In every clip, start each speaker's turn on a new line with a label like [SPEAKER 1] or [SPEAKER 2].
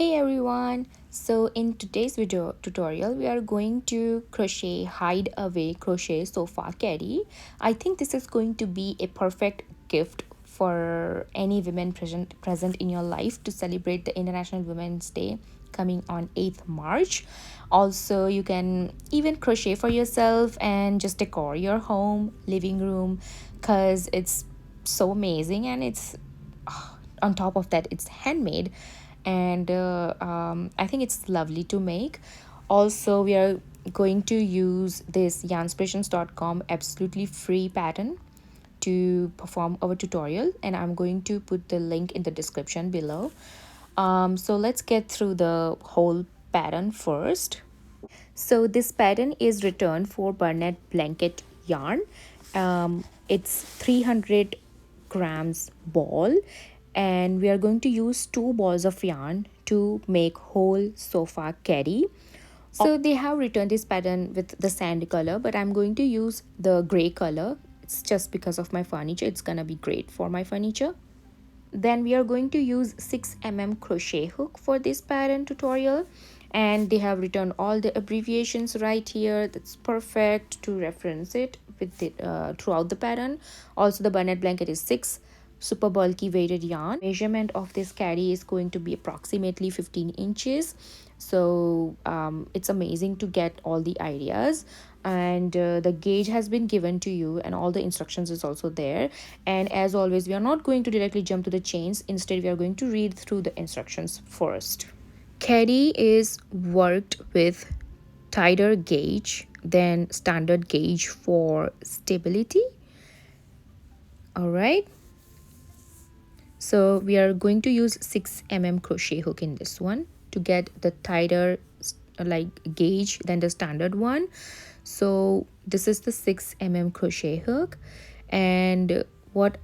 [SPEAKER 1] Hey everyone! So in today's video tutorial we are going to crochet Hide-Away Crochet Sofa Caddy. I think this is going to be a perfect gift for any women present in your life to celebrate the International Women's Day coming on 8th March. Also, you can even crochet for yourself and just decor your home, living room, because it's so amazing and it's on top of that it's handmade, and I think it's lovely to make. Also, we are going to use this yarnspirations.com absolutely free pattern to perform our tutorial, and I'm going to put the link in the description below. So let's get through the whole pattern first. So this pattern is written for Bernat Blanket Yarn. It's 300 grams ball, and we are going to use 2 balls of yarn to make whole sofa caddy. So they have written this pattern with the sand color, but I'm going to use the gray color. It's just because of my furniture. It's gonna be great for my furniture. Then we are going to use 6 crochet hook for this pattern tutorial, and they have written all the abbreviations right here. That's perfect to reference it with it throughout the pattern. Also, the Bernat blanket is 6 super bulky weighted yarn. Measurement of this caddy is going to be approximately 15 inches. So it's amazing to get all the ideas, and the gauge has been given to you and all the instructions is also there. And as always, we are not going to directly jump to the chains. Instead, we are going to read through the instructions first. Caddy is worked with tighter gauge than standard gauge for stability. All right, so we are going to use 6 crochet hook in this one to get the tighter gauge than the standard one. So this is the 6 crochet hook, and what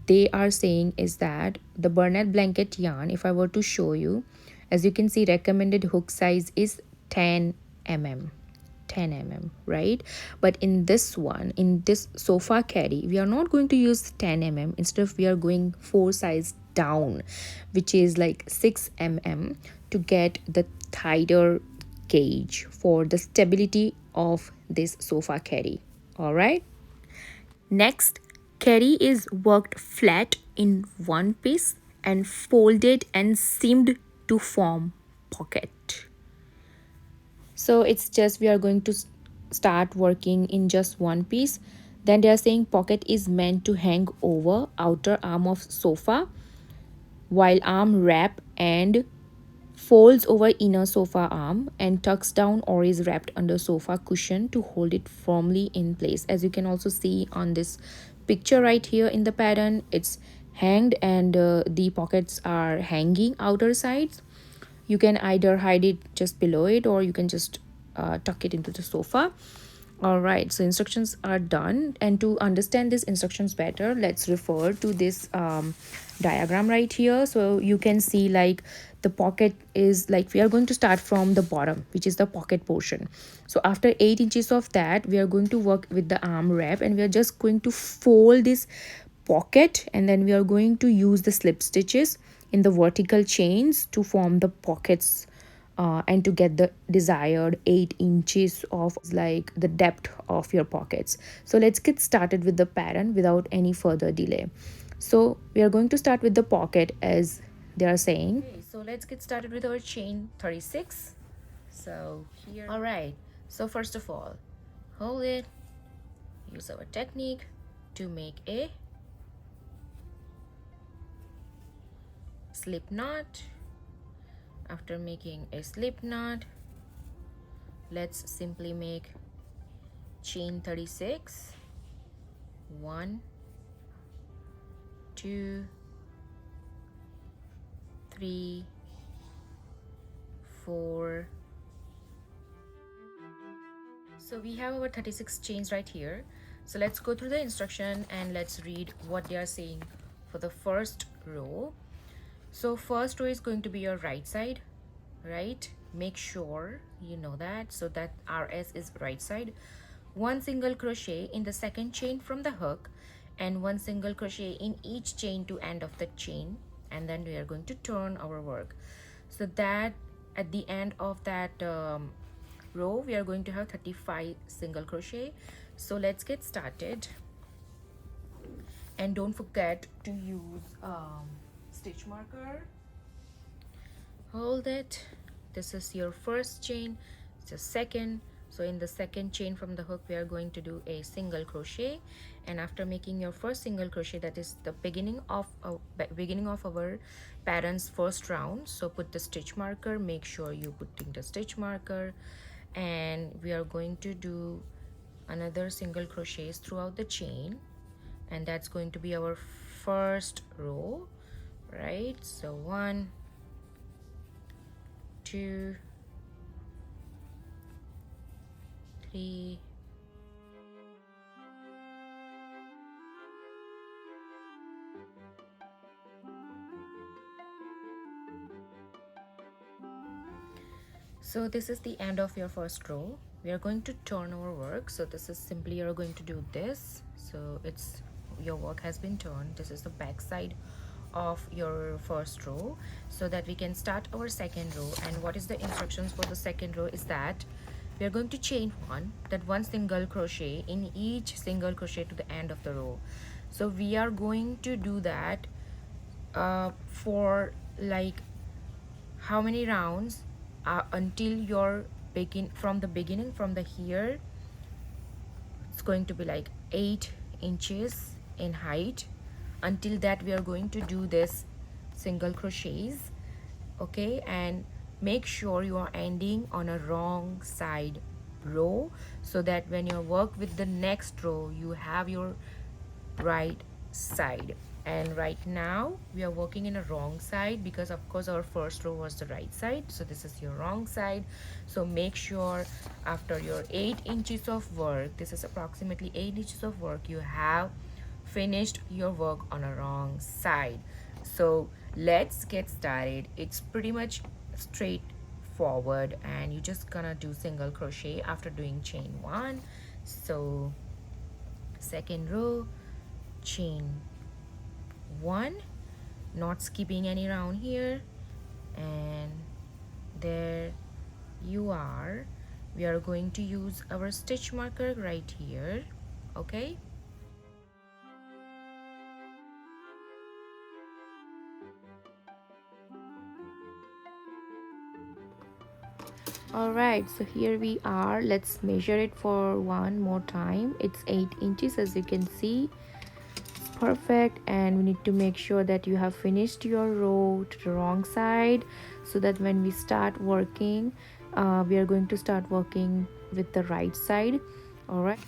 [SPEAKER 1] they are saying is that the Bernat blanket yarn, if I were to show you, as you can see, recommended hook size is 10 mm, right? But in this one, in this sofa caddy, we are not going to use 10 mm. Instead of, we are going 4 size down, which is like 6 mm, to get the tighter gauge for the stability of this sofa caddy. All right, next, caddy is worked flat in one piece and folded and seamed to form pocket. So it's just, we are going to start working in just one piece. Then they are saying pocket is meant to hang over outer arm of sofa, while arm wrap and folds over inner sofa arm and tucks down or is wrapped under sofa cushion to hold it firmly in place. As you can also see on this picture right here in the pattern, it's hanged, and the pockets are hanging outer sides. You can either hide it just below it, or you can just tuck it into the sofa. All right, so instructions are done, and to understand these instructions better, let's refer to this diagram right here. So you can see, like, the pocket is like, we are going to start from the bottom, which is the pocket portion. So after 8 inches of that, we are going to work with the arm wrap, and we are just going to fold this pocket, and then we are going to use the slip stitches in the vertical chains to form the pockets, and to get the desired 8 inches of like the depth of your pockets. So let's get started with the pattern without any further delay. So we are going to start with the pocket, as they are saying. Okay, so let's get started with our chain 36. So here, all right, so first of all, hold it, use our technique to make a slip knot. After making a slip knot, let's simply make chain 36. 1, 2, 3, 4. So we have our 36 chains right here. So let's go through the instruction and let's read what they are saying for the first row. So first row is going to be your right side, right? Make sure you know that, so that RS is right side. 1 single crochet in the second chain from the hook, and 1 single crochet in each chain to end of the chain, and then we are going to turn our work. So that at the end of that row we are going to have 35 single crochet. So let's get started, and don't forget to use stitch marker. Hold it. This is your first chain. It's a second. So in the second chain from the hook we are going to do a single crochet, and after making your first single crochet, that is the beginning of our pattern's first round. So put the stitch marker, make sure you putting the stitch marker, and we are going to do another single crochets throughout the chain, and that's going to be our first row, right? So 1, 2, 3, so this is the end of your first row. We are going to turn our work. So this is simply you're going to do this. So it's your work has been turned. This is the back side of your first row, so that we can start our second row. And what is the instructions for the second row is that we are going to chain one single crochet in each single crochet to the end of the row. So we are going to do that for like how many rounds, until your from the beginning, from the here, it's going to be like 8 inches in height. Until that we are going to do this single crochets, okay? And make sure you are ending on a wrong side row, so that when you work with the next row you have your right side. And right now we are working in a wrong side, because of course our first row was the right side, so this is your wrong side. So make sure after your 8 inches of work, this is approximately 8 inches of work, you have finished your work on a wrong side. So let's get started. It's pretty much straightforward, and you just gonna do single crochet after doing chain 1. So second row, chain 1, not skipping any round here, and there you are. We are going to use our stitch marker right here, okay? All right, so here we are. Let's measure it for one more time. It's 8 inches, as you can see. It's perfect, and we need to make sure that you have finished your row to the wrong side, so that when we start working, we are going to start working with the right side. All right,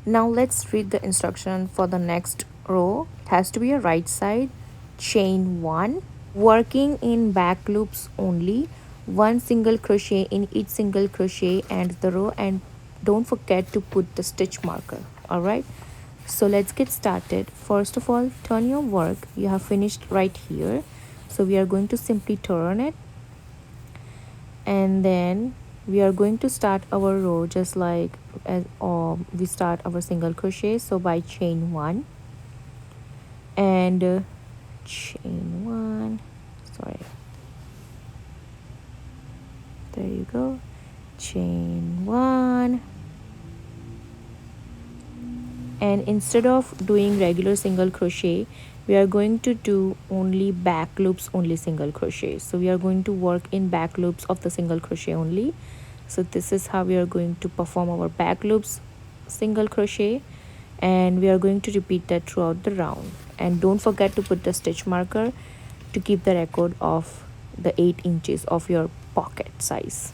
[SPEAKER 1] now let's read the instruction for the next row. It has to be a right side. Chain 1, working in back loops only, one single crochet in each single crochet and the row, and don't forget to put the stitch marker. All right, so let's get started. First of all, turn your work. You have finished right here, so we are going to simply turn it, and then we are going to start our row just like as we start our single crochet. So by chain 1, and chain 1, sorry, there you go, chain 1, and instead of doing regular single crochet, we are going to do only back loops only single crochet. So we are going to work in back loops of the single crochet only. So this is how we are going to perform our back loops single crochet, and we are going to repeat that throughout the round. And don't forget to put the stitch marker to keep the record of the 8 inches of your pocket size.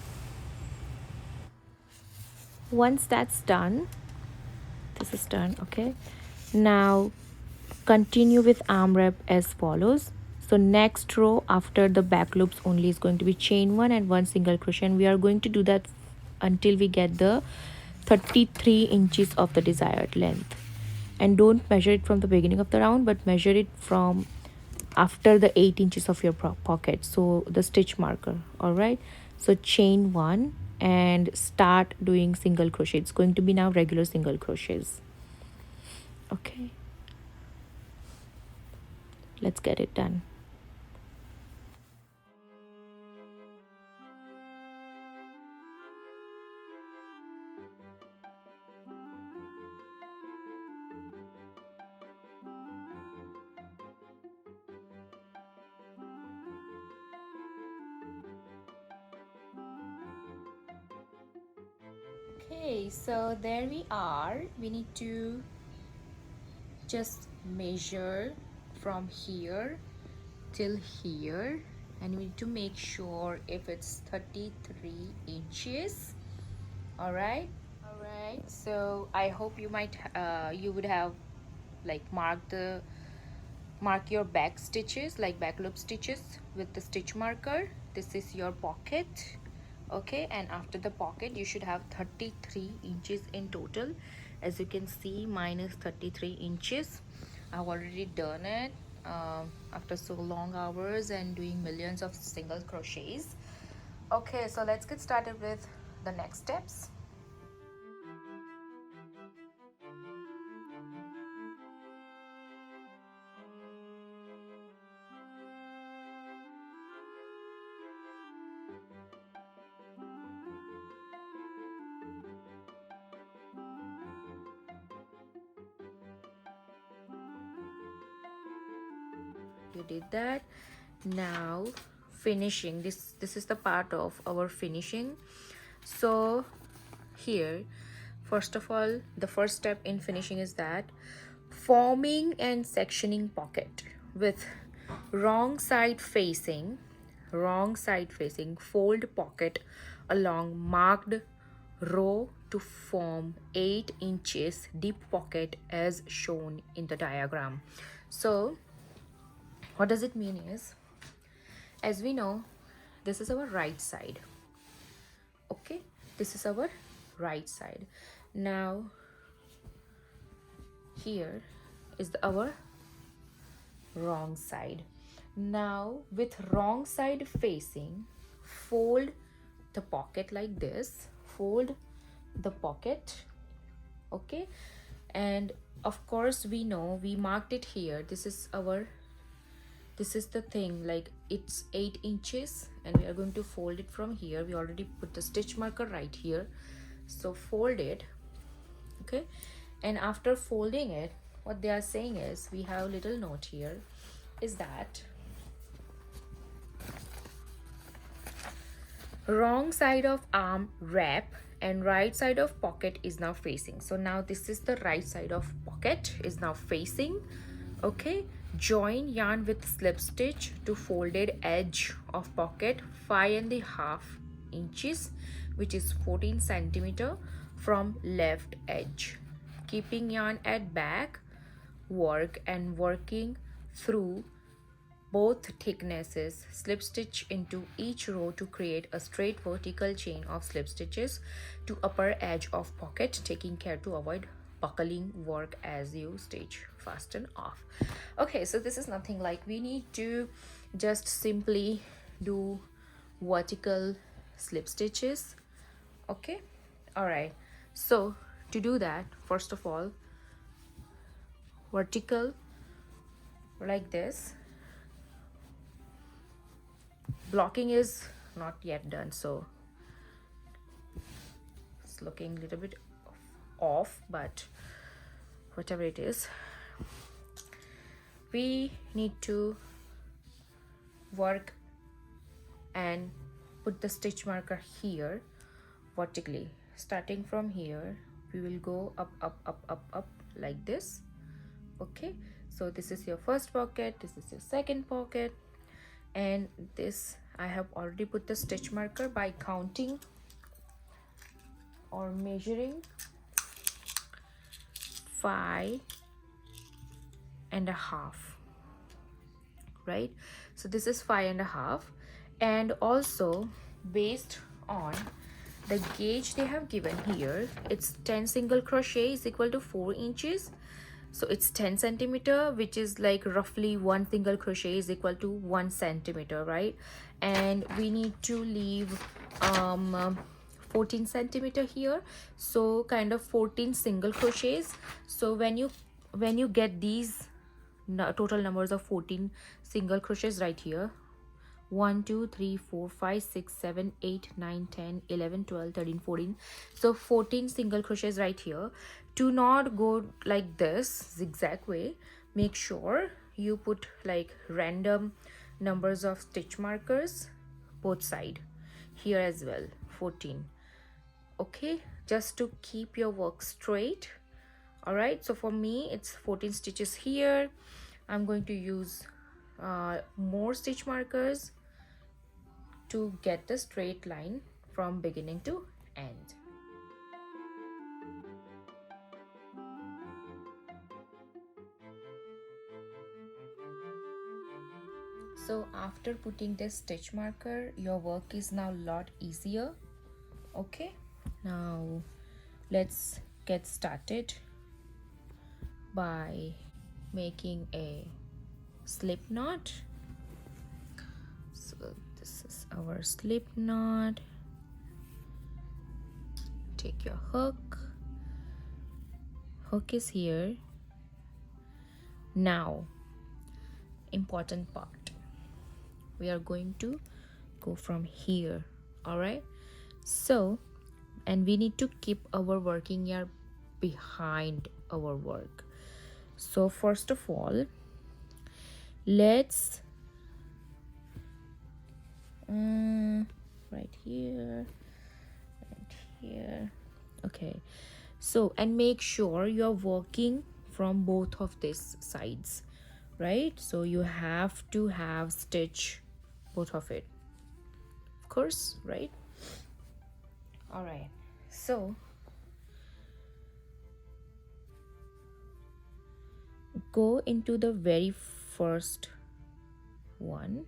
[SPEAKER 1] Once that's done, this is done, okay? Now continue with arm wrap as follows. So next row after the back loops only is going to be chain 1 and 1 single crochet, and we are going to do that until we get the 33 inches of the desired length. And don't measure it from the beginning of the round, but measure it from after the 8 inches of your pocket, so the stitch marker. All right, so chain 1 and start doing single crochet. It's going to be now regular single crochets, okay? Let's get it done. Okay, so there we are. We need to just measure from here till here, and we need to make sure if it's 33 inches. All right. So I hope you would have like mark your back stitches, like back loop stitches, with the stitch marker. This is your pocket. Okay, and after the pocket you should have 33 inches in total. As you can see, mine is 33 inches. I've already done it after so long hours and doing millions of single crochets. Okay, so let's get started with the next steps. You did that. Now finishing, this is the part of our finishing. So here, first of all, the first step in finishing is that forming and sectioning pocket with wrong side facing fold pocket along marked row to form 8 inches deep pocket as shown in the diagram. So what does it mean is, as we know, this is our right side. Okay, this is our right side. Now here is our wrong side. Now with wrong side facing, fold the pocket like this, fold the pocket. Okay, and of course we know we marked it here. This is the thing, like it's 8 inches, and we are going to fold it from here. We already put the stitch marker right here, so fold it. Okay, and after folding it, what they are saying is, we have a little note here, is that wrong side of arm wrap and right side of pocket is now facing. So now this is the right side of pocket is now facing. Okay, join yarn with slip stitch to folded edge of pocket 5.5 inches, which is 14 centimeter from left edge, keeping yarn at back work and working through both thicknesses. Slip stitch into each row to create a straight vertical chain of slip stitches to upper edge of pocket, taking care to avoid buckling work as you stitch fasten off. Okay, so this is nothing, like we need to just simply do vertical slip stitches. Okay, all right, so to do that, first of all, vertical like this. Blocking is not yet done, so it's looking a little bit off, but whatever it is, we need to work and put the stitch marker here vertically. Starting from here, we will go up like this. Okay, so this is your first pocket, this is your second pocket, and this I have already put the stitch marker by counting or measuring 5.5, right? So this is 5.5, and also based on the gauge they have given here, it's 10 single crochet is equal to 4 inches. So it's 10 centimeter, which is like roughly 1 single crochet is equal to 1 centimeter, right? And we need to leave 14 centimeter here, so kind of 14 single crochets. So when you get these total numbers of 14 single crochets right here, 1 2 3 4 5 6 7 8 9 10 11 12 13 14, so 14 single crochets right here. Do not go like this zigzag way. Make sure you put like random numbers of stitch markers both side here as well. 14. Okay, just to keep your work straight. All right, so for me it's 14 stitches here. I'm going to use more stitch markers to get the straight line from beginning to end. So after putting this stitch marker, your work is now a lot easier. Okay, now let's get started by making a slip knot. So this is our slip knot. Take your hook. Hook is here. Now, important part. We are going to go from here. All right. So, and we need to keep our working yarn behind our work. So first of all, let's right here, right here. Okay, so and make sure you're working from both of these sides, right? So you have to have stitch both of it, of course, right? All right, so go into the very first one.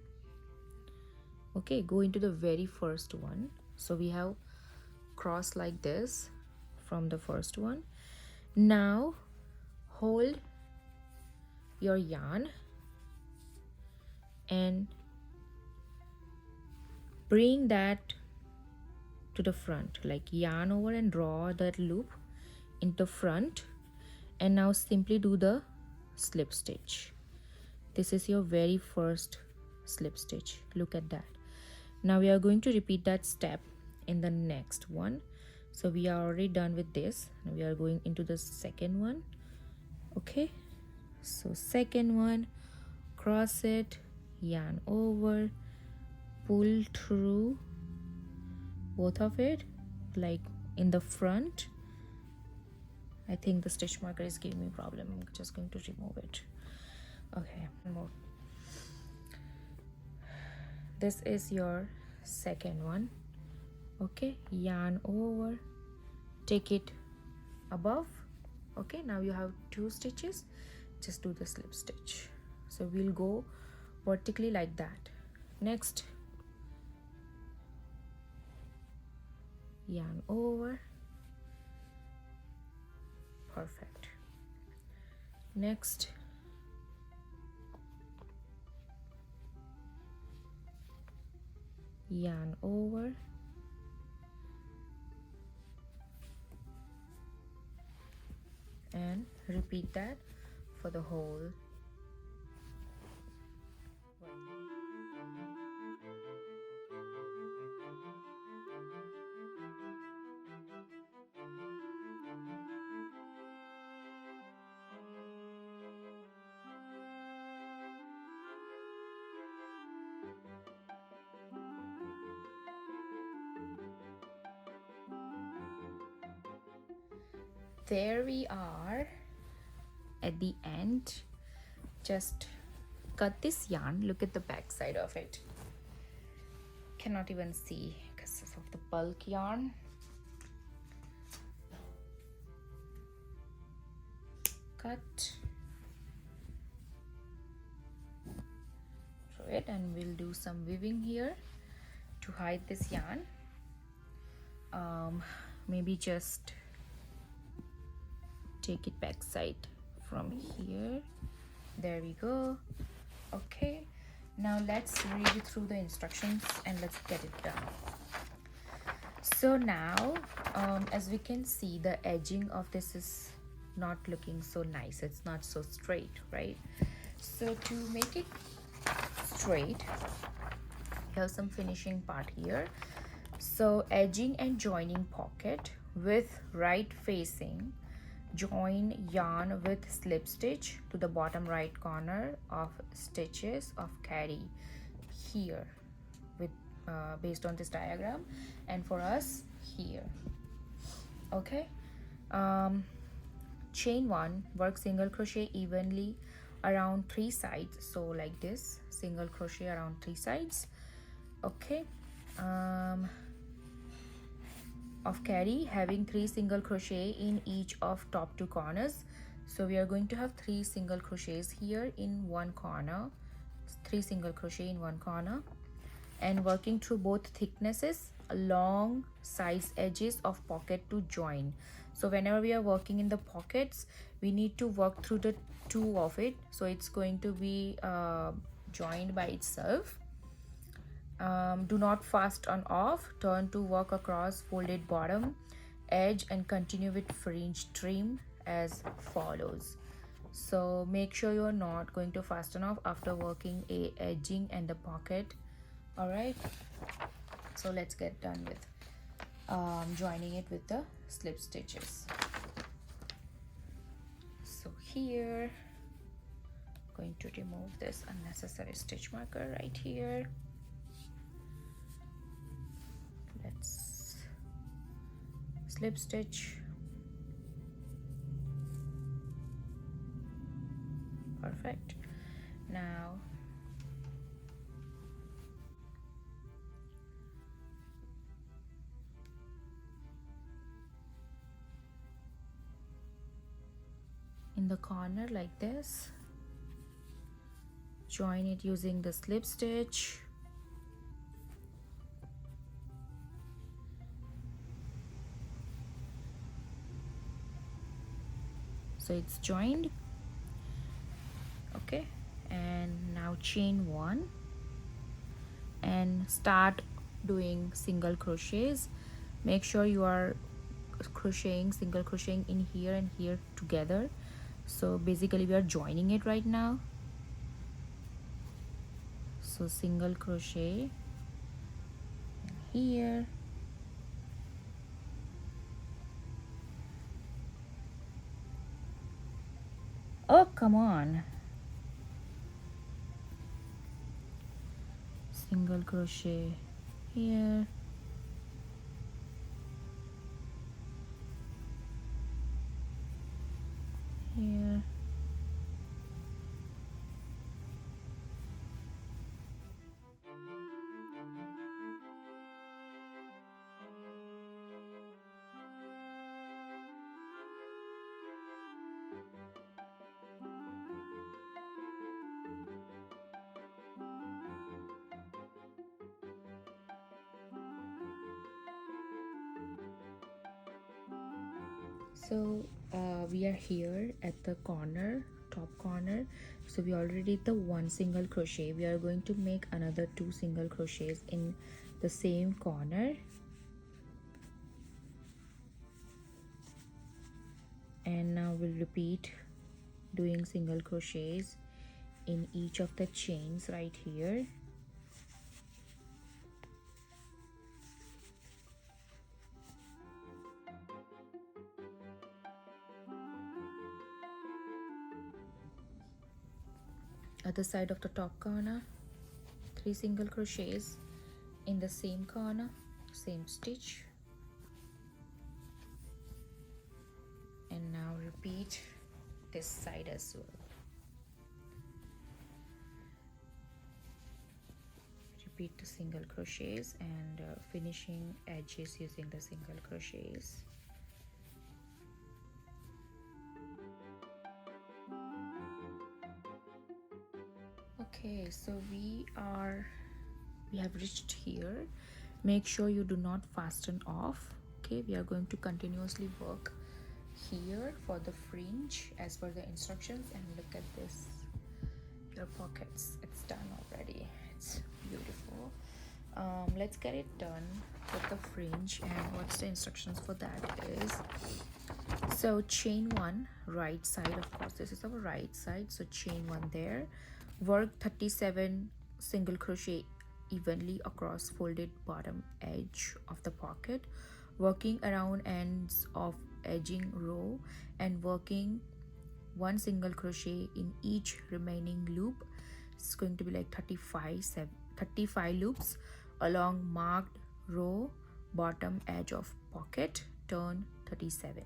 [SPEAKER 1] Okay, go into the very first one. So we have cross like this from the first one. Now hold your yarn and bring that to the front, like yarn over and draw that loop into front, and now simply do the slip stitch. This is your very first slip stitch. Look at that. Now we are going to repeat that step in the next one. So we are already done with this. Now we are going into the second one. Okay, so second one, cross it, yarn over, pull through both of it, like in the front. I think the stitch marker is giving me problem. I'm just going to remove it. Okay, more. This is your second one. Okay, yarn over, take it above. Okay, now you have 2 stitches. Just do the slip stitch. So we'll go vertically like that. Next, yarn over. Perfect. Next, yarn over, and repeat that for the whole there we are at the end. Just cut this yarn. Look at the back side of it. Cannot even see because of the bulk yarn. Cut through it, and we'll do some weaving here to hide this yarn. Maybe just take it back side from here. There we go. Okay, now let's read through the instructions and let's get it done. So now as we can see, the edging of this is not looking so nice. It's not so straight, right? So to make it straight, here's some finishing part here. So edging and joining pocket with right facing, join yarn with slip stitch to the bottom right corner of stitches of caddy here with based on this diagram, and for us here. Okay. Chain 1, work single crochet evenly around 3 sides, so like this, single crochet around 3 sides. Okay. Of caddy, having 3 single crochet in each of top 2 corners, so we are going to have 3 single crochets here in one corner, 3 single crochet in one corner, and working through both thicknesses along sides edges of pocket to join. So whenever we are working in the pockets, we need to work through the two of it, so it's going to be joined by itself. Do not fasten off, turn to work across folded bottom edge and continue with fringe trim as follows. So make sure you're not going to fasten off after working a edging and the pocket. All right, so let's get done with joining it with the slip stitches. So here, going to remove this unnecessary stitch marker right here. Let's slip stitch. Perfect. Now in the corner like this, join it using the slip stitch. So it's joined. Okay, and now chain 1 and start doing single crochets. Make sure you are single crocheting in here and here together. So basically we are joining it right now. So single crochet here, oh come on, single crochet here, here, so we are here at the corner, top corner. So we already did the 1 single crochet. We are going to make another 2 single crochets in the same corner, and now we'll repeat doing single crochets in each of the chains right here. Other side of the top corner, 3 single crochets in the same corner, same stitch, and now repeat this side as well. Repeat the single crochets and finishing edges using the single crochets. Okay, so we have reached here. Make sure you do not fasten off. Okay, we are going to continuously work here for the fringe as per the instructions, and look at this, your pockets, it's done already, it's beautiful. Let's get it done with the fringe, and what's the instructions for that is, so chain 1 right side, of course this is our right side, so chain 1 there, work 37 single crochet evenly across folded bottom edge of the pocket, working around ends of edging row and working 1 single crochet in each remaining loop. It's going to be like 35 loops along marked row bottom edge of pocket. Turn 37.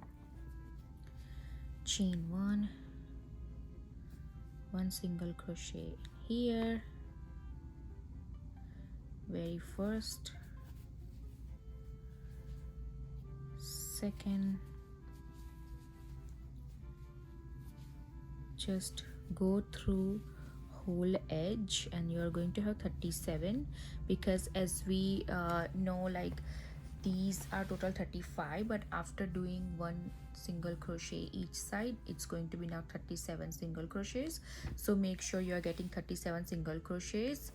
[SPEAKER 1] Chain 1, 1 single crochet here, very first, second, just go through whole edge and you are going to have 37, because as we know, like these are total 35, but after doing 1 single crochet each side, it's going to be now 37 single crochets. So make sure you are getting 37 single crochets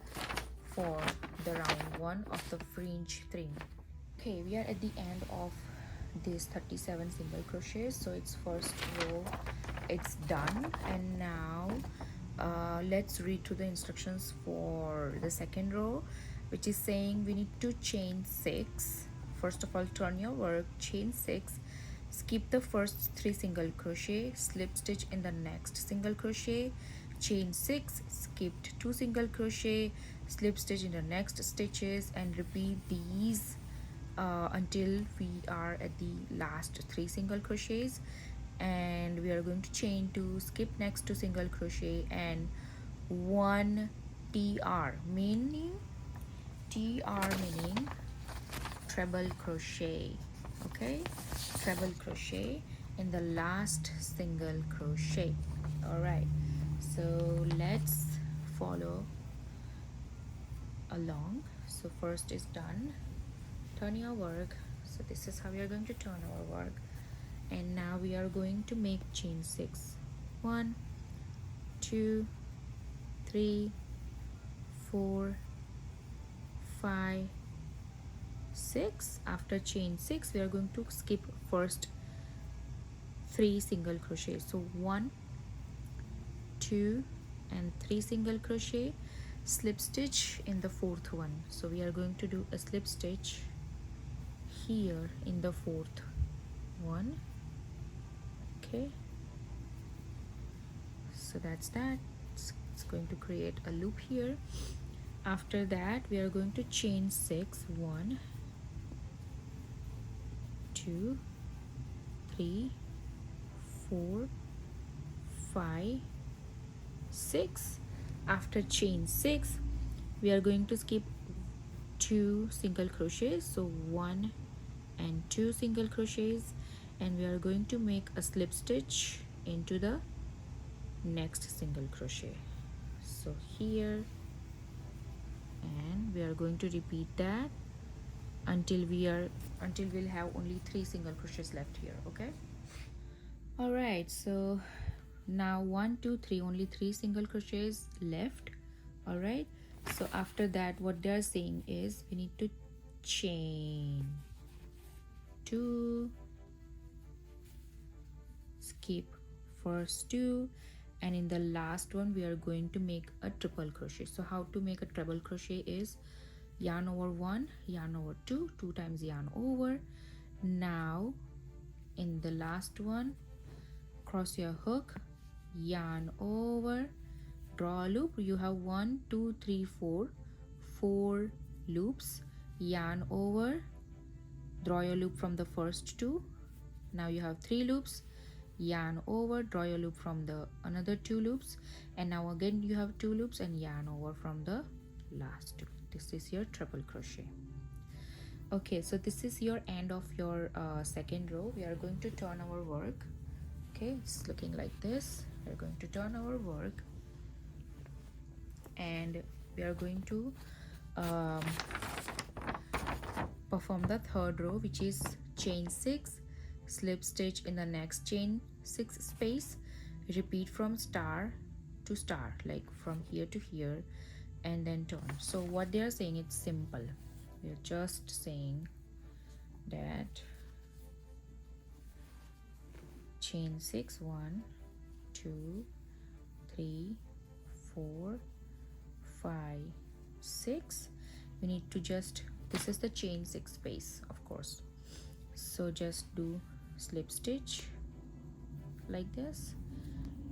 [SPEAKER 1] for the round 1 of the fringe trim. Okay, we are at the end of this 37 single crochets, so it's first row, it's done. And now let's read through the instructions for the second row, which is saying we need to chain 6. First of all, turn your work, chain 6, skip the first 3 single crochet, slip stitch in the next single crochet, chain 6, skipped 2 single crochet, slip stitch in the next stitches, and repeat these until we are at the last 3 single crochets. And we are going to chain 2, skip next to single crochet, and 1 TR meaning treble crochet. Okay, treble crochet in the last single crochet. All right, so let's follow along. So first is done, turn your work. So this is how we are going to turn our work. And now we are going to make chain 6. 1, 2, 3, 4, 5, 6. After chain 6, we are going to skip first 3 single crochets. So 1, 2, and 3 single crochet, slip stitch in the 4th one. So we are going to do a slip stitch here in the 4th one. Okay, so that's that. It's going to create a loop here. After that, we are going to chain 6. 1, 2, 3, 4, 5, 6. After chain 6, we are going to skip 2 single crochets. So 1 and 2 single crochets, and we are going to make a slip stitch into the next single crochet. So here, and we are going to repeat that until we'll have only 3 single crochets left here. Okay, all right, so now 1, 2, 3, only 3 single crochets left. All right, so after that, what they're saying is we need to chain 2, skip first 2, and in the last one we are going to make a triple crochet. So how to make a treble crochet is yarn over 1, yarn over 2, 2 times yarn over. Now in the last one, cross your hook, yarn over, draw a loop. You have 1, 2, 3, 4 loops, yarn over, draw your loop from the first 2. Now you have 3 loops, yarn over, draw your loop from the another 2 loops, and now again you have 2 loops and yarn over from the last 2. This is your triple crochet. Okay, so this is your end of your second row. We are going to turn our work. Okay, it's looking like this. We're going to turn our work, and we are going to perform the third row, which is chain 6, slip stitch in the next chain 6 space, repeat from star to star, like from here to here, and then turn. So what they are saying, it's simple. We are just saying that chain 6, 1, 2, 3, 4, 5, 6. We need to just, this is the chain 6 space, of course, so just do slip stitch like this,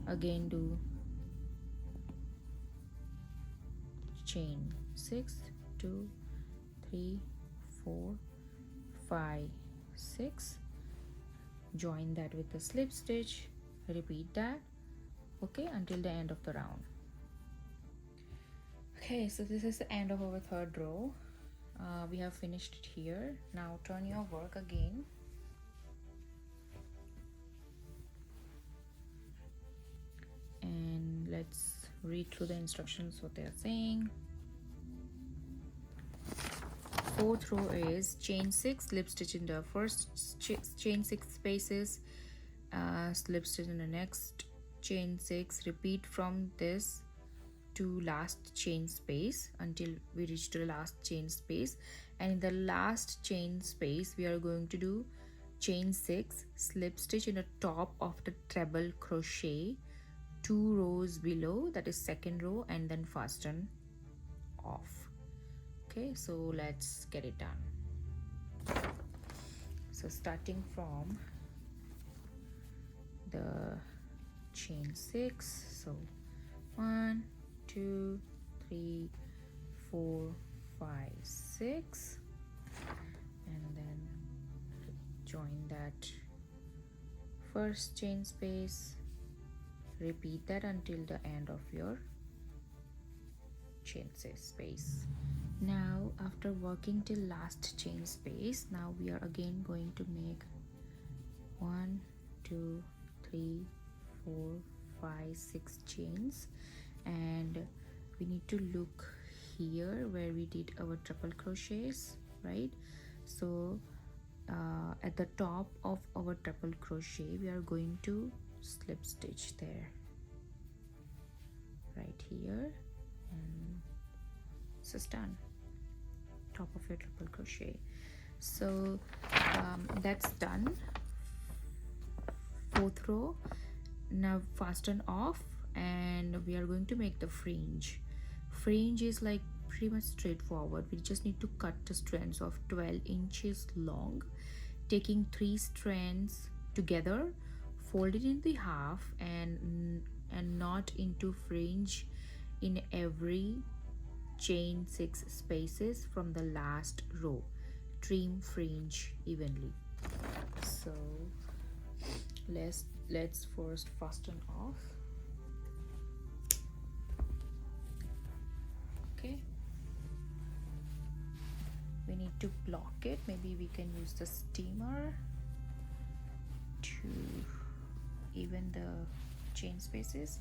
[SPEAKER 1] again do chain 6, 2, 3, 4, 5, 6, join that with the slip stitch, repeat that, okay, until the end of the round. Okay, so this is the end of our third row. We have finished it here. Now turn your work again. And let's read through the instructions what they are saying. Fourth row is chain 6, slip stitch in the first chain 6 spaces, slip stitch in the next chain 6, repeat from this to last chain space until we reach to the last chain space, and in the last chain space we are going to do chain 6, slip stitch in the top of the treble crochet 2 rows below, that is second row, and then fasten off. Okay, so let's get it done. So starting from the chain 6, so 1 2 3 4 5 6, and then join that first chain space, repeat that until the end of your chain space. Now after working till last chain space, now we are again going to make 1 2 3 4 5 6 chains, and we need to look here where we did our triple crochets, right? So at the top of our triple crochet we are going to slip stitch there, right here, and this is done, top of your triple crochet. So that's done. Fourth row, now fasten off, and we are going to make the fringe. Fringe is like pretty much straightforward. We just need to cut the strands of 12 inches long, taking 3 strands together, fold it in the half, and knot into fringe in every chain 6 spaces from the last row. Trim fringe evenly. So let's first fasten off. Okay, we need to block it. Maybe we can use the steamer to even the chain spaces.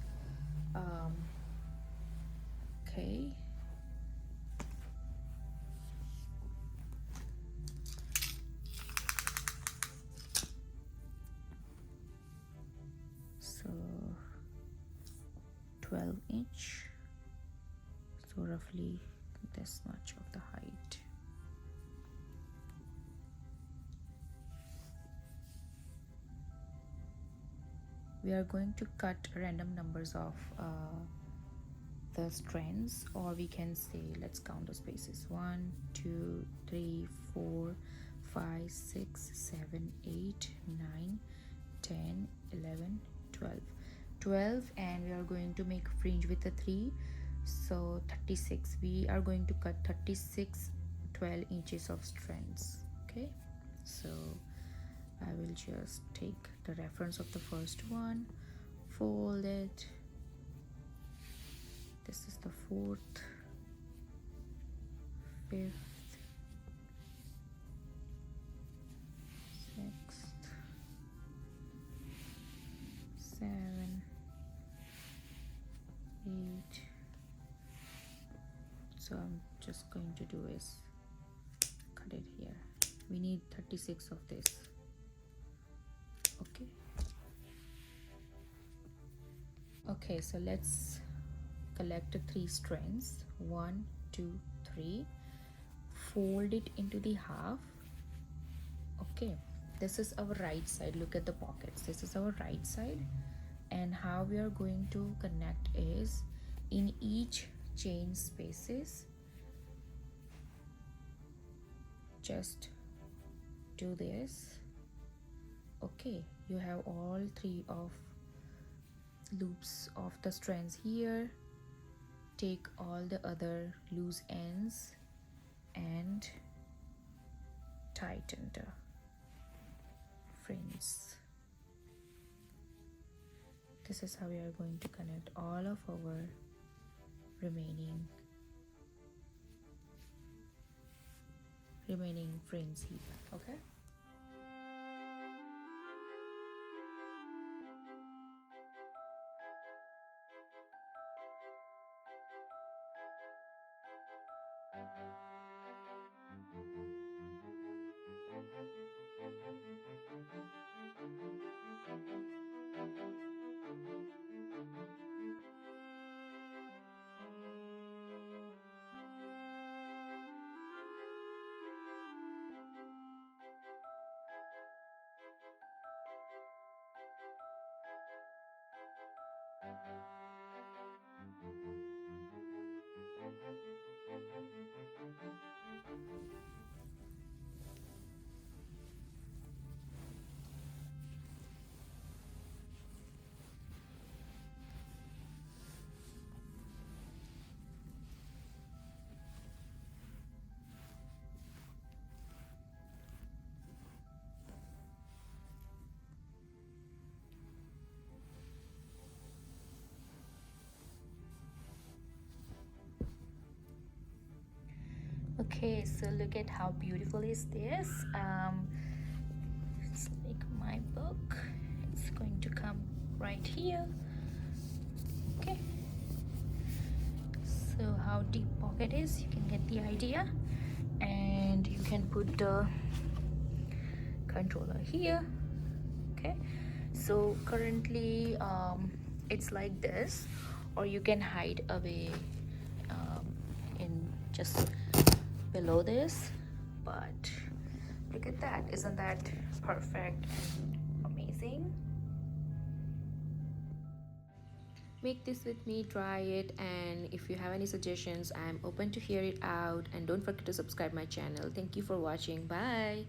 [SPEAKER 1] Okay, so 12 inch, so roughly this much of the height. We are going to cut random numbers of the strands, or we can say, let's count the spaces: 1 2 3 4 5 6 7 8 9 10 11 12, and we are going to make fringe with a 3, so 36. We are going to cut 36 12 inches of strands. Okay, so I will just take the reference of the first one, fold it. This is the 4th, 5th, 6th, 7, 8. So I'm just going to do is cut it here. We need 36 of this. Okay, so let's collect the 3 strands, 1 2 3, fold it into the half. Okay, this is our right side. Look at the pockets. This is our right side, and how we are going to connect is in each chain spaces, just do this. Okay, you have all 3 of loops of the strands here. Take all the other loose ends and tighten the fringe. This is how we are going to connect all of our remaining fringe here. Okay. Okay, so look at how beautiful is this. It's like my book. It's going to come right here. Okay, so how deep pocket is, you can get the idea. And you can put the controller here. Okay, so currently it's like this, or you can hide away in just below this. But look at that, isn't that perfect and amazing? Make this with me, try it, and if you have any suggestions, I'm open to hear it out. And don't forget to subscribe my channel. Thank you for watching. Bye.